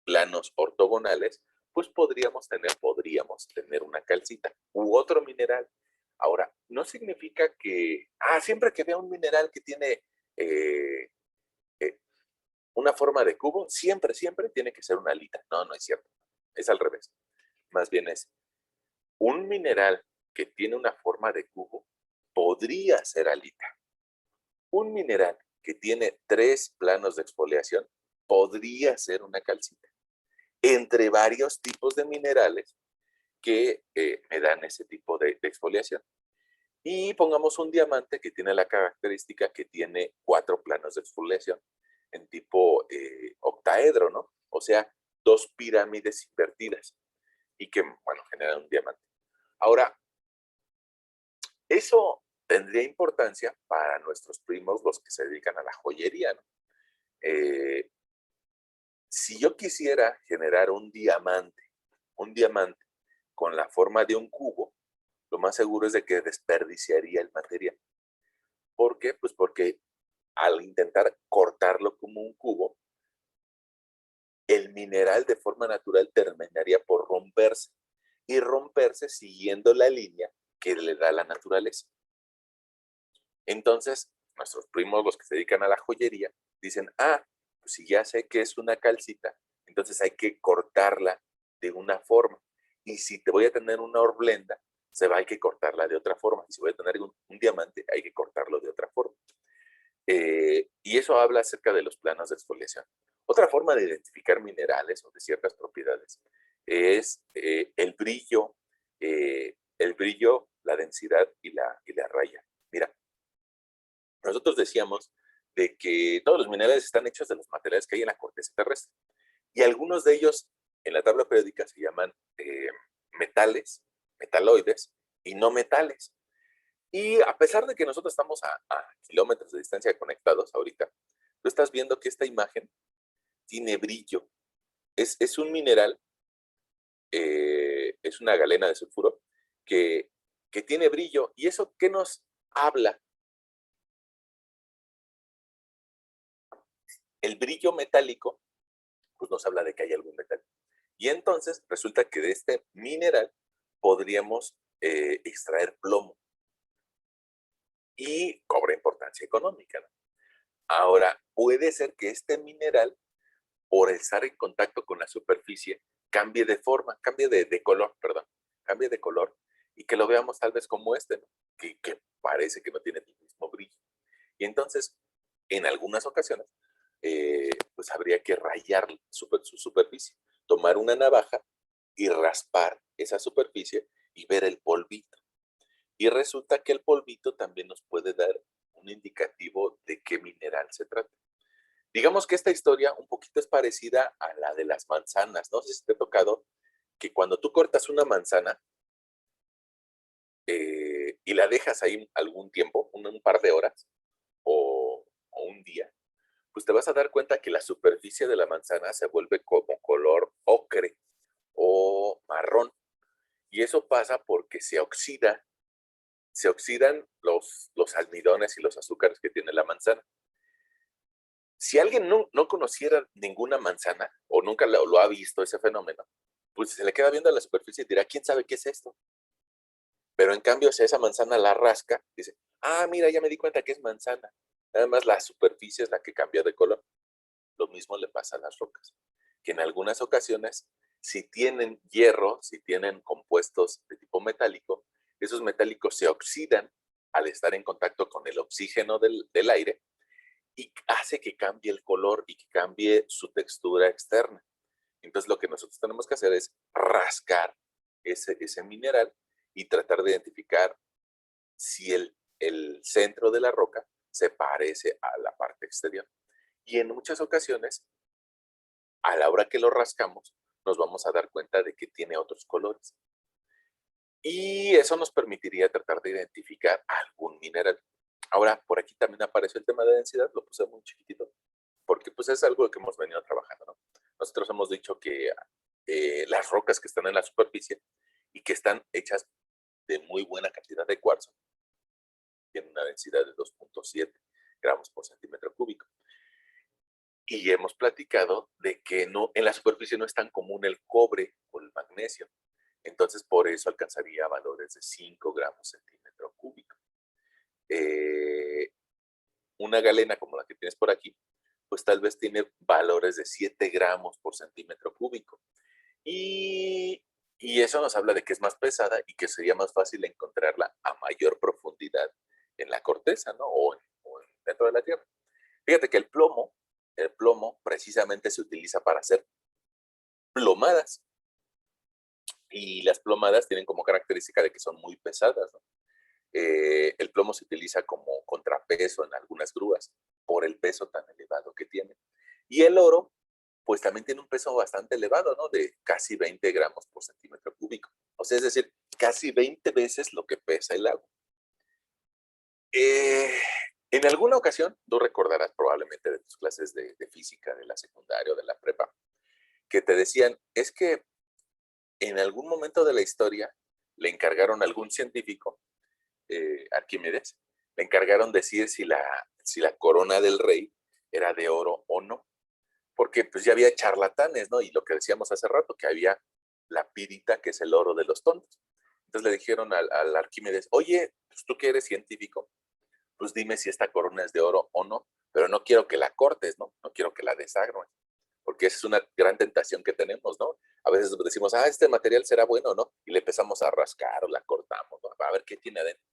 planos ortogonales, pues podríamos tener una calcita u otro mineral. Ahora, no significa que, siempre que vea un mineral que tiene eh, eh, una forma de cubo, siempre tiene que ser una alita. No, no es cierto. Es al revés. Más bien es un mineral que tiene una forma de cubo, podría ser alita. Un mineral que tiene 3 planos de exfoliación, podría ser una calcita. Entre varios tipos de minerales que me dan ese tipo de exfoliación. Y pongamos un diamante que tiene la característica que tiene 4 planos de exfoliación en tipo octaedro, ¿no? O sea, 2 pirámides invertidas y que, bueno, generan un diamante. Ahora, eso tendría importancia para nuestros primos, los que se dedican a la joyería, ¿no? Eh, si yo quisiera generar un diamante con la forma de un cubo, lo más seguro es de que desperdiciaría el material. ¿Por qué? Pues porque al intentar cortarlo como un cubo, el mineral de forma natural terminaría por romperse y romperse siguiendo la línea que le da la naturaleza. Entonces, nuestros primos, los que se dedican a la joyería, dicen, pues si ya sé que es una calcita, entonces hay que cortarla de una forma. Y si te voy a tener una horblenda, hay que cortarla de otra forma. Y si voy a tener un diamante, hay que cortarlo de otra forma. Y eso habla acerca de los planos de exfoliación. Otra forma de identificar minerales o de ciertas propiedades es el brillo, la densidad y la raya. Mira, nosotros decíamos de que todos los minerales están hechos de los materiales que hay en la corteza terrestre. Y algunos de ellos en la tabla periódica se llaman metales, metaloides y no metales. Y a pesar de que nosotros estamos a kilómetros de distancia conectados ahorita, tú estás viendo que esta imagen tiene brillo. Es un mineral, es una galena de sulfuro que tiene brillo. ¿Y eso qué nos habla? El brillo metálico, pues nos habla de que hay algún metal. Y entonces resulta que de este mineral podríamos extraer plomo y cobra importancia económica, ¿no? Ahora, puede ser que este mineral, por estar en contacto con la superficie, cambie de forma, cambie de color, perdón, cambie de color y que lo veamos tal vez como este, ¿no? Que parece que no tiene el mismo brillo. Y entonces, en algunas ocasiones, pues habría que rayar su superficie, tomar una navaja y raspar esa superficie y ver el polvito. Y resulta que el polvito también nos puede dar un indicativo de qué mineral se trata. Digamos que esta historia un poquito es parecida a la de las manzanas. No sé si te ha tocado que cuando tú cortas una manzana y la dejas ahí algún tiempo, un par de horas o un día, pues te vas a dar cuenta que la superficie de la manzana se vuelve como color ocre o marrón. Y eso pasa porque se oxidan los almidones y los azúcares que tiene la manzana. Si alguien no conociera ninguna manzana o nunca lo ha visto ese fenómeno, pues se le queda viendo a la superficie y dirá, ¿quién sabe qué es esto? Pero en cambio, si esa manzana la rasca, dice, ah, mira, ya me di cuenta que es manzana. Nada más la superficie es la que cambia de color. Lo mismo le pasa a las rocas, que en algunas ocasiones, si tienen hierro, si tienen compuestos de tipo metálico, esos metálicos se oxidan al estar en contacto con el oxígeno del aire y hace que cambie el color y que cambie su textura externa. Entonces lo que nosotros tenemos que hacer es rascar ese mineral y tratar de identificar si el centro de la roca se parece a la parte exterior. Y en muchas ocasiones, a la hora que lo rascamos, nos vamos a dar cuenta de que tiene otros colores. Y eso nos permitiría tratar de identificar algún mineral. Ahora, por aquí también apareció el tema de densidad, lo puse muy chiquitito, porque pues es algo que hemos venido trabajando, ¿no? Nosotros hemos dicho que las rocas que están en la superficie y que están hechas de muy buena cantidad de cuarzo tienen una densidad de 2.7 gramos por centímetro cúbico. Y hemos platicado de que no, en la superficie no es tan común el cobre o el magnesio. Entonces, por eso alcanzaría valores de 5 gramos centímetro cúbico. Una galena como la que tienes por aquí, pues tal vez tiene valores de 7 gramos por centímetro cúbico. Y, y eso nos habla de que es más pesada y que sería más fácil encontrarla a mayor profundidad en la corteza, ¿no? O dentro de la tierra. Fíjate que el plomo precisamente se utiliza para hacer plomadas. Y las plomadas tienen como característica de que son muy pesadas, ¿no? El plomo se utiliza como contrapeso en algunas grúas por el peso tan elevado que tiene. Y el oro, pues también tiene un peso bastante elevado, ¿no? De casi 20 gramos por centímetro cúbico. O sea, es decir, casi 20 veces lo que pesa el agua. Eh, en alguna ocasión, tú recordarás probablemente de tus clases de física, de la secundaria o de la prepa, que te decían, es que en algún momento de la historia le encargaron a algún científico, Arquímedes, le encargaron decir si la corona del rey era de oro o no, porque pues ya había charlatanes, ¿no? Y lo que decíamos hace rato, que había la pirita, que es el oro de los tontos. Entonces le dijeron al Arquímedes, oye, pues tú que eres científico, pues dime si esta corona es de oro o no, pero no quiero que la cortes, ¿no? No quiero que la desagres, porque esa es una gran tentación que tenemos, ¿no? A veces decimos, ah, este material será bueno, ¿no? Y le empezamos a rascar o la cortamos, ¿no? A ver qué tiene adentro.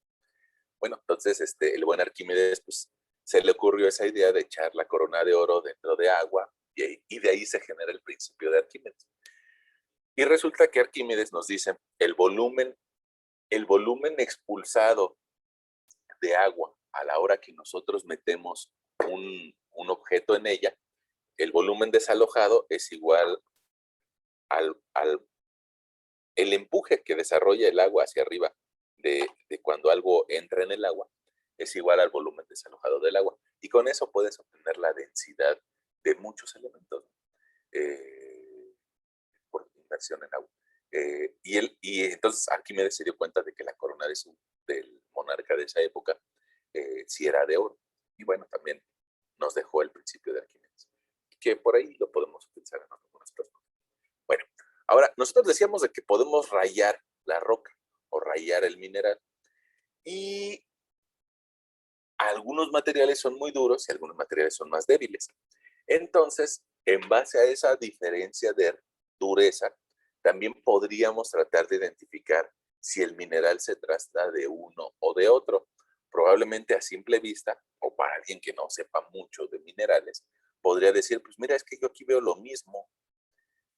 Bueno, entonces el buen Arquímedes, pues, se le ocurrió esa idea de echar la corona de oro dentro de agua y de ahí se genera el principio de Arquímedes. Y resulta que Arquímedes nos dice, el volumen expulsado de agua a la hora que nosotros metemos un objeto en ella, el volumen desalojado es igual al el empuje que desarrolla el agua hacia arriba de cuando algo entra en el agua es igual al volumen desalojado del agua. Y con eso puedes obtener la densidad de muchos elementos, ¿no? Por inmersión en agua. Y entonces Arquímedes se dio cuenta de que la corona del monarca de esa época sí era de oro. Y bueno, también nos dejó el principio de Arquímedes, que por ahí lo podemos utilizar en algunas cosas. Bueno, ahora nosotros decíamos de que podemos rayar la roca o rayar el mineral y algunos materiales son muy duros y algunos materiales son más débiles. Entonces, en base a esa diferencia de dureza, también podríamos tratar de identificar si el mineral se trata de uno o de otro. Probablemente a simple vista, o para alguien que no sepa mucho de minerales, podría decir, pues mira, es que yo aquí veo lo mismo,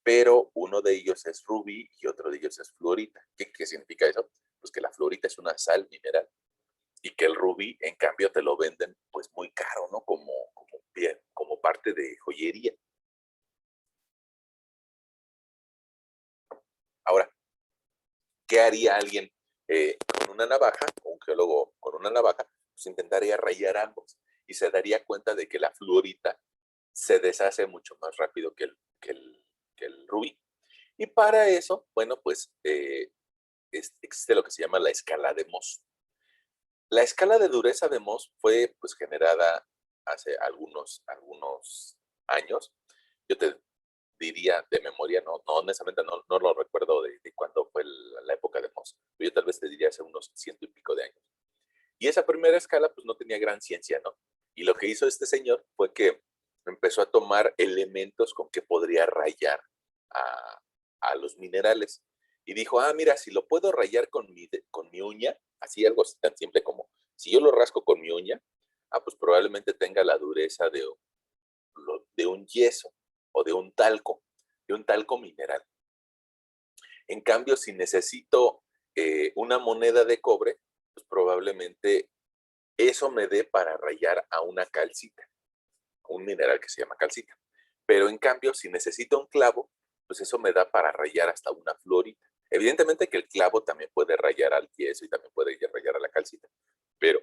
pero uno de ellos es rubí y otro de ellos es fluorita. ¿Qué significa eso? Pues que la fluorita es una sal mineral y que el rubí, en cambio, te lo venden pues muy caro, ¿no? Como parte de joyería. Ahora, ¿qué haría alguien con una navaja, o un geólogo con una navaja? Pues intentaría rayar ambos y se daría cuenta de que la fluorita se deshace mucho más rápido que el rubí. Y para eso, bueno, pues existe lo que se llama la escala de Mohs. La escala de dureza de Mohs fue pues generada hace algunos años. Yo te diría de memoria, no honestamente no lo recuerdo de cuándo fue la época de Mohs, pero yo tal vez te diría hace unos ciento y pico de años. Y esa primera escala pues no tenía gran ciencia, ¿no? Y lo que hizo este señor fue que empezó a tomar elementos con que podría rayar a, a los minerales. Y dijo, ah, mira, si lo puedo rayar con mi uña, así algo tan simple como, si yo lo rasco con mi uña, ah, pues probablemente tenga la dureza de un yeso o de un talco mineral. En cambio, si necesito una moneda de cobre, pues probablemente eso me dé para rayar a una calcita, un mineral que se llama calcita. Pero en cambio, si necesito un clavo, pues eso me da para rayar hasta una florita. Evidentemente que el clavo también puede rayar al yeso y también puede rayar a la calcita, pero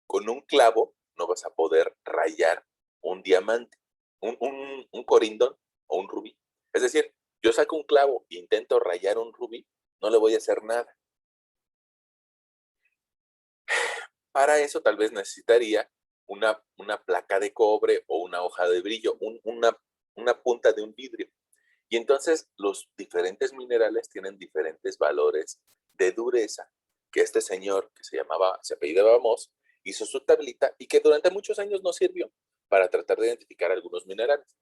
con un clavo no vas a poder rayar un diamante, un corindón o un rubí. Es decir, yo saco un clavo e intento rayar un rubí, no le voy a hacer nada. Para eso tal vez necesitaría una placa de cobre o una hoja de brillo, una punta de un vidrio. Y entonces los diferentes minerales tienen diferentes valores de dureza, que este señor que se apellidaba Mohs, hizo su tablita y que durante muchos años nos sirvió para tratar de identificar algunos minerales.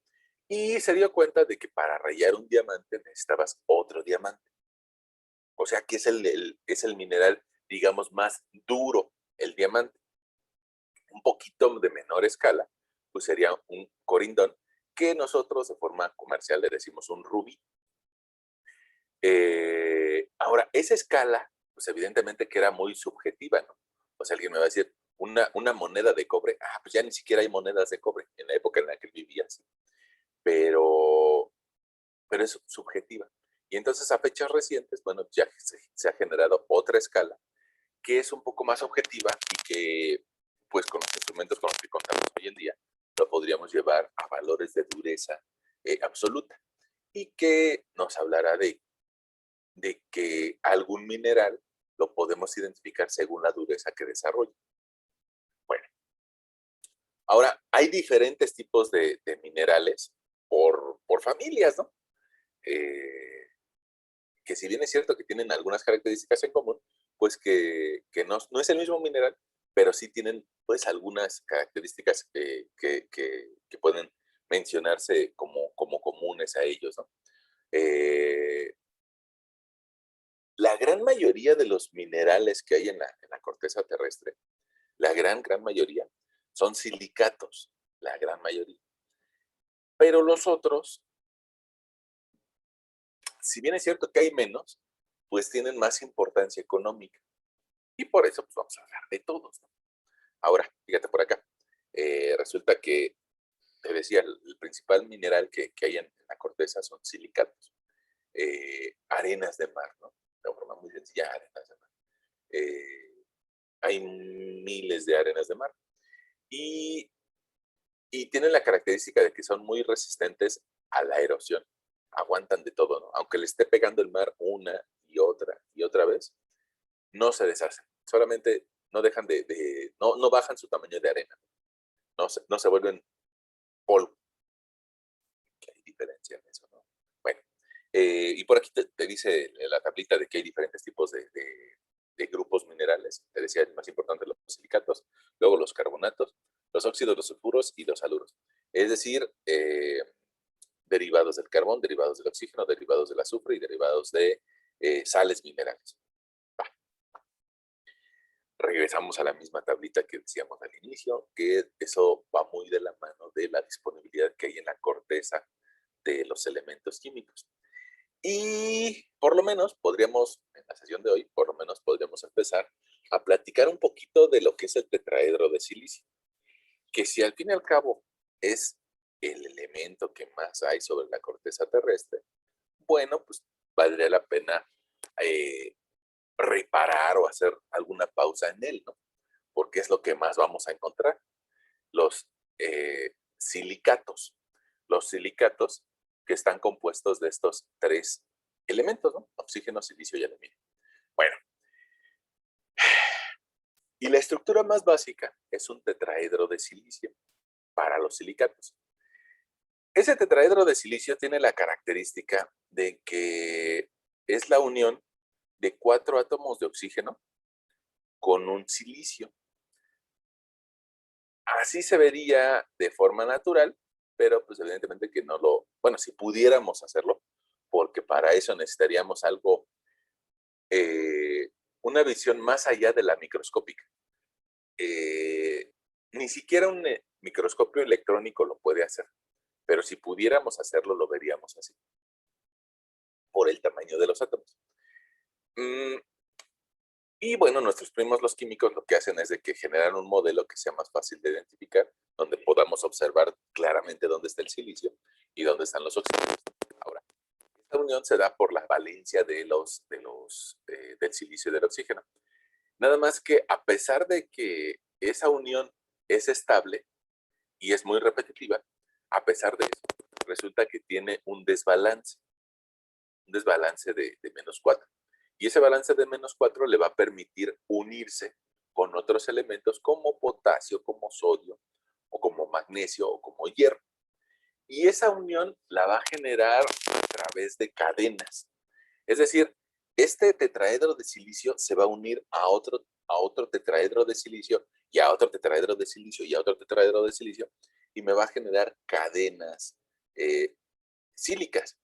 Y se dio cuenta de que para rayar un diamante necesitabas otro diamante. O sea que es el mineral, digamos, más duro, el diamante. Un poquito de menor escala, pues sería un corindón, que nosotros de forma comercial le decimos un rubí. Ahora, esa escala, pues evidentemente que era muy subjetiva, ¿no? O sea, alguien me va a decir, una moneda de cobre, ah, pues ya ni siquiera hay monedas de cobre en la época en la que vivía, sí. Pero, pero es subjetiva. Y entonces a fechas recientes, bueno, ya se ha generado otra escala que es un poco más objetiva y que, pues con los instrumentos con los que contamos hoy en día, lo podríamos llevar a valores de dureza absoluta y que nos hablará de que algún mineral lo podemos identificar según la dureza que desarrolla. Bueno, ahora hay diferentes tipos de minerales por familias, ¿no? Eh, que si bien es cierto que tienen algunas características en común, pues que no es el mismo mineral, pero sí tienen pues algunas características que pueden mencionarse como comunes a ellos, ¿no? Eh, la gran mayoría de los minerales que hay en la corteza terrestre, la gran mayoría, son silicatos, la gran mayoría. Pero los otros, si bien es cierto que hay menos, pues tienen más importancia económica. Y por eso pues vamos a hablar de todos, ¿no? Ahora, fíjate por acá. Resulta que, te decía, el principal mineral que hay en la corteza son silicatos. Arenas de mar, ¿no? De forma muy sencilla, arenas de mar. Hay miles de arenas de mar. Y, y tienen la característica de que son muy resistentes a la erosión. Aguantan de todo, ¿no? Aunque le esté pegando el mar una y otra vez, no se deshacen. Solamente no dejan no bajan su tamaño de arena. No se vuelven polvo. Que hay diferencia en eso, ¿no? Bueno, y por aquí te dice la tablita de que hay diferentes tipos de grupos minerales. Te decía, el más importante, los silicatos, luego los carbonatos, los óxidos, los sulfuros y los haluros. Es decir, derivados del carbón, derivados del oxígeno, derivados del azufre y derivados de sales minerales. Va. Regresamos a la misma tablita que decíamos al inicio, que eso va muy de la mano de la disponibilidad que hay en la corteza de los elementos químicos. Y por lo menos podríamos, en la sesión de hoy, por lo menos podríamos empezar a platicar un poquito de lo que es el tetraedro de silicio, que si al fin y al cabo es el elemento que más hay sobre la corteza terrestre, bueno, pues valdría la pena eh, reparar o hacer alguna pausa en él, ¿no? Porque es lo que más vamos a encontrar, los silicatos. Los silicatos que están compuestos de estos tres elementos, ¿no? Oxígeno, silicio y aluminio. Bueno, y la estructura más básica es un tetraedro de silicio. para los silicatos. Ese tetraedro de silicio tiene la característica de que es la unión de 4 átomos de oxígeno con un silicio. Así se vería de forma natural, pero pues evidentemente que no lo, bueno, si pudiéramos hacerlo, porque para eso necesitaríamos algo, una visión más allá de la microscópica. Ni siquiera un microscopio electrónico lo puede hacer, pero si pudiéramos hacerlo, lo veríamos así, por el tamaño de los átomos. Y bueno, nuestros primos los químicos lo que hacen es de que generan un modelo que sea más fácil de identificar, donde podamos observar claramente dónde está el silicio y dónde están los oxígenos. Ahora, esta unión se da por la valencia del silicio y del oxígeno. Nada más que a pesar de que esa unión es estable y es muy repetitiva, a pesar de eso, resulta que tiene un desbalance de -4. Y ese balance de -4 le va a permitir unirse con otros elementos como potasio, como sodio, o como magnesio, o como hierro. Y esa unión la va a generar a través de cadenas. Es decir, este tetraedro de silicio se va a unir a otro tetraedro de silicio, y a otro tetraedro de silicio, y a otro tetraedro de silicio, y me va a generar cadenas sílicas.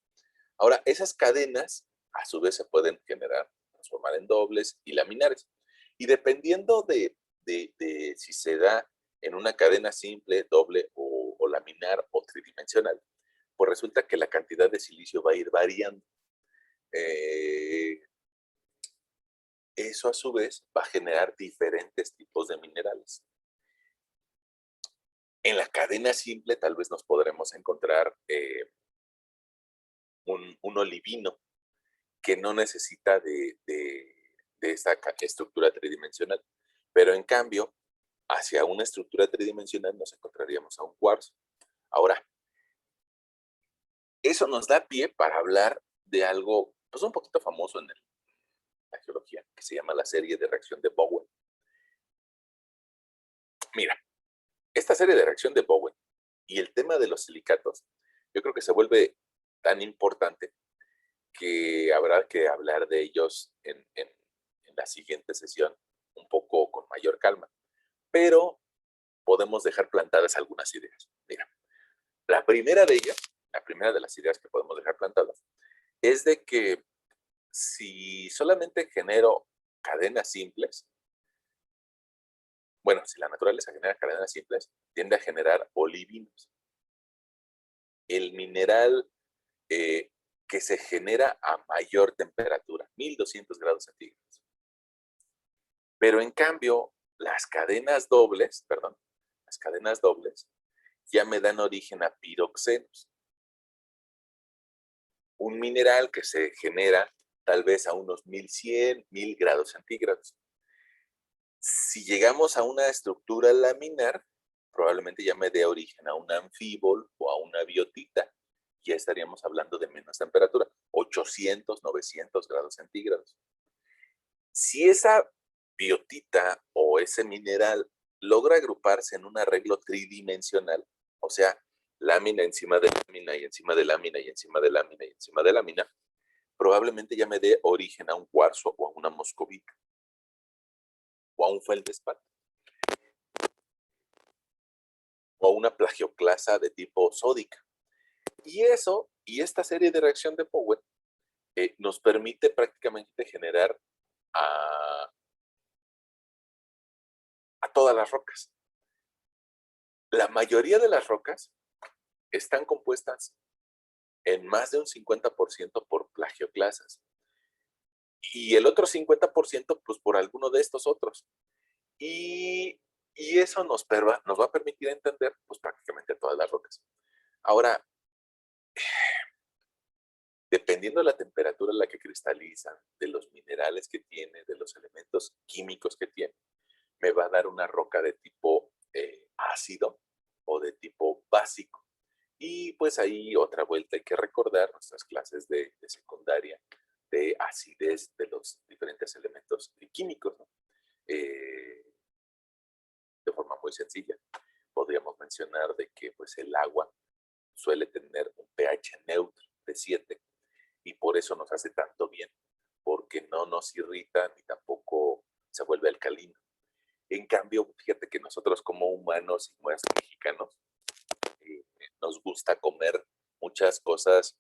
Ahora, esas cadenas a su vez se pueden transformar en dobles y laminares. Y dependiendo de si se da en una cadena simple, doble o laminar o tridimensional, pues resulta que la cantidad de silicio va a ir variando. Eso a su vez va a generar diferentes tipos de minerales. En la cadena simple tal vez nos podremos encontrar un olivino que no necesita de esa estructura tridimensional. Pero en cambio, hacia una estructura tridimensional nos encontraríamos a un cuarzo. Ahora, eso nos da pie para hablar de algo pues un poquito famoso en la geología, que se llama la serie de reacción de Bowen. Mira, esta serie de reacción de Bowen y el tema de los silicatos, yo creo que se vuelve tan importante que habrá que hablar de ellos en la siguiente sesión un poco con mayor calma. Pero podemos dejar plantadas algunas ideas. Mira, la primera de ellas, la primera de las ideas que podemos dejar plantadas, es de que si solamente genero cadenas simples, bueno, si la naturaleza genera cadenas simples, tiende a generar olivinos. El mineral que se genera a mayor temperatura, 1200 grados centígrados. Pero en cambio, las cadenas dobles ya me dan origen a piroxenos. Un mineral que se genera tal vez a unos 1100, 1000 grados centígrados. Si llegamos a una estructura laminar, probablemente ya me dé origen a un anfíbol o a una biotita. Ya estaríamos hablando de menos temperatura, 800, 900 grados centígrados. Si esa biotita o ese mineral logra agruparse en un arreglo tridimensional, o sea, lámina encima de lámina y encima de lámina y encima de lámina y encima de lámina, probablemente ya me dé origen a un cuarzo o a una moscovita o a un feldespato o a una plagioclasa de tipo sódica. Y esta serie de reacción de Bowen nos permite prácticamente generar a todas las rocas. La mayoría de las rocas están compuestas en más de un 50% por plagioclasas. Y el otro 50% pues por alguno de estos otros. Y eso nos va a permitir entender pues prácticamente todas las rocas. Ahora, dependiendo de la temperatura en la que cristalizan, de los minerales que tiene, de los elementos químicos que tiene, me va a dar una roca de tipo ácido o de tipo básico. Y pues ahí otra vuelta hay que recordar nuestras clases de secundaria de acidez de los diferentes elementos químicos, ¿no? De forma muy sencilla, podríamos mencionar de que pues el agua suele tener un pH neutro de 7 y por eso nos hace tanto bien, porque no nos irrita ni tampoco se vuelve alcalino. En cambio, fíjate que nosotros como humanos y más mexicanos eh, nos gusta comer muchas cosas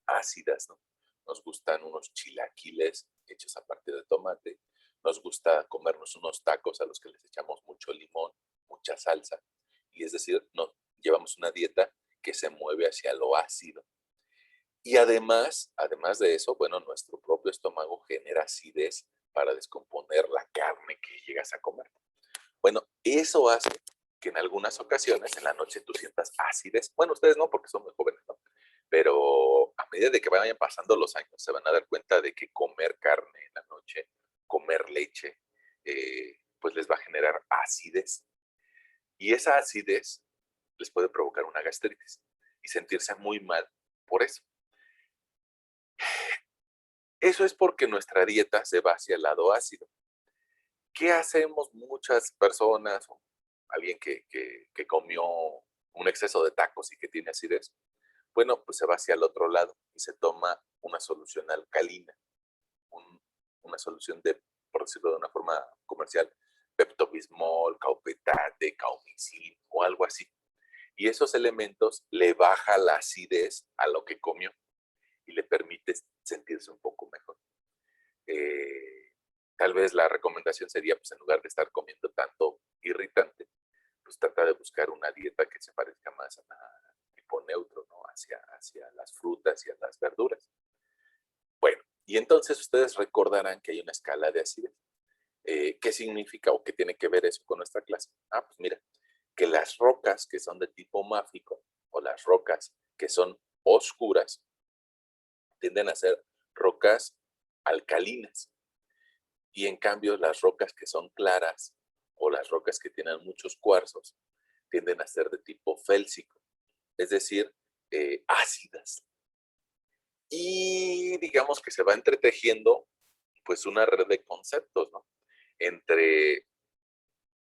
ácidas, ¿no? Nos gustan unos chilaquiles hechos a partir de tomate, nos gusta comernos unos tacos a los que les echamos mucho limón, mucha salsa, y es decir, nos llevamos una dieta que se mueve hacia lo ácido. Y además de eso, bueno, nuestro propio estómago genera acidez para descomponer la carne que llegas a comer. Bueno, eso hace que en algunas ocasiones en la noche tú sientas acidez. Bueno, ustedes no, porque son muy jóvenes, ¿no? Pero a medida de que vayan pasando los años, se van a dar cuenta de que comer carne en la noche, comer leche, pues les va a generar acidez. Y esa acidez les puede provocar una gastritis y sentirse muy mal por eso. Eso es porque nuestra dieta se va hacia el lado ácido. ¿Qué hacemos muchas personas o alguien que comió un exceso de tacos y que tiene acidez? Bueno, pues se va hacia el otro lado y se toma una solución alcalina, una solución de, por decirlo de una forma comercial, Pepto-Bismol, Kaupetate, Caumicin o algo así. Y esos elementos le baja la acidez a lo que comió y le permite sentirse un poco mejor. Tal vez la recomendación sería, pues en lugar de estar comiendo tanto irritante, pues tratar de buscar una dieta que se parezca más a tipo neutro, ¿no? Hacia las frutas y a las verduras. Bueno, y entonces ustedes recordarán que hay una escala de acidez. ¿Qué significa o qué tiene que ver eso con nuestra clase? Ah, pues mira, que las rocas que son de tipo máfico o las rocas que son oscuras tienden a ser rocas alcalinas. Y en cambio las rocas que son claras o las rocas que tienen muchos cuarzos tienden a ser de tipo félsico, es decir, ácidas. Y digamos que se va entretejiendo pues una red de conceptos, ¿no? Entre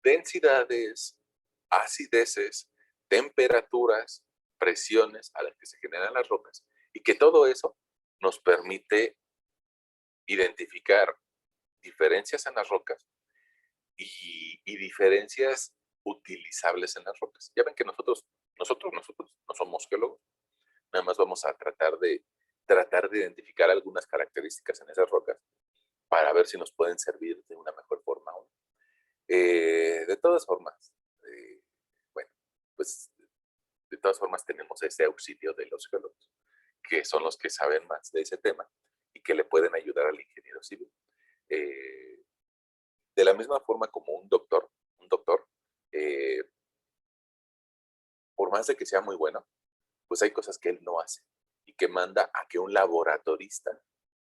densidades, acideces, temperaturas, presiones a las que se generan las rocas y que todo eso nos permite identificar diferencias en las rocas y diferencias utilizables en las rocas. Ya ven que nosotros no somos geólogos, nada más vamos a tratar de identificar algunas características en esas rocas para ver si nos pueden servir de una mejor forma o no. De todas formas, bueno, pues de todas formas tenemos ese auxilio de los geólogos, que son los que saben más de ese tema y que le pueden ayudar al ingeniero civil. Eh, de la misma forma como un doctor, eh, por más de que sea muy bueno, pues hay cosas que él no hace y que manda a que un laboratorista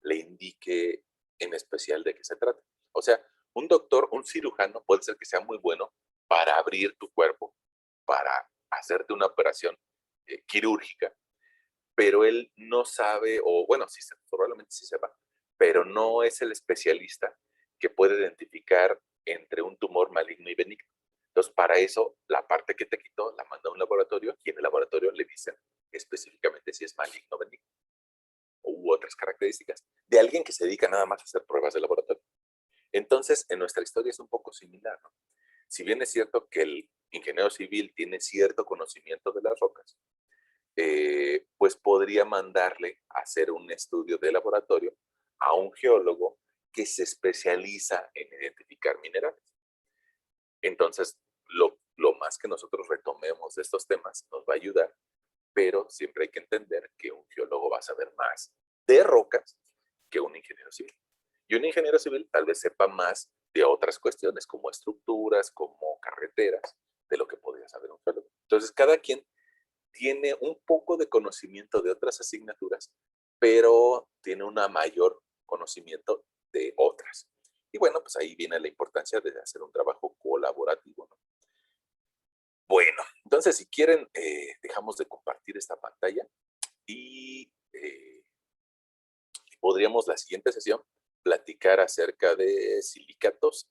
le indique en especial de qué se trata. O sea, un doctor, un cirujano puede ser que sea muy bueno para abrir tu cuerpo, para hacerte una operación quirúrgica, pero él no sabe, o bueno, sí, probablemente sí sepa, pero no es el especialista que puede identificar entre un tumor maligno y benigno. Entonces, para eso, la parte que te quitó la manda a un laboratorio y en el laboratorio le dicen específicamente si es maligno o benigno u otras características de alguien que se dedica nada más a hacer pruebas de laboratorio. Entonces, en nuestra historia es un poco similar, ¿no? Si bien es cierto que el ingeniero civil tiene cierto conocimiento de las rocas, pues podría mandarle a hacer un estudio de laboratorio a un geólogo que se especializa en identificar minerales. Entonces, lo más que nosotros retomemos de estos temas nos va a ayudar, pero siempre hay que entender que un geólogo va a saber más de rocas que un ingeniero civil. Y un ingeniero civil tal vez sepa más de otras cuestiones, como estructuras, como carreteras, de lo que podría saber un geólogo. Entonces, cada quien tiene un poco de conocimiento de otras asignaturas, pero tiene una mayor conocimiento de otras. Y bueno, pues ahí viene la importancia de hacer un trabajo colaborativo, ¿no? Bueno, entonces si quieren, dejamos de compartir esta pantalla y podríamos la siguiente sesión platicar acerca de silicatos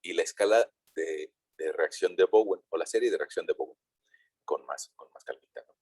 y la escala de reacción de Bowen, o la serie de reacción de Bowen, con más calmita, ¿no?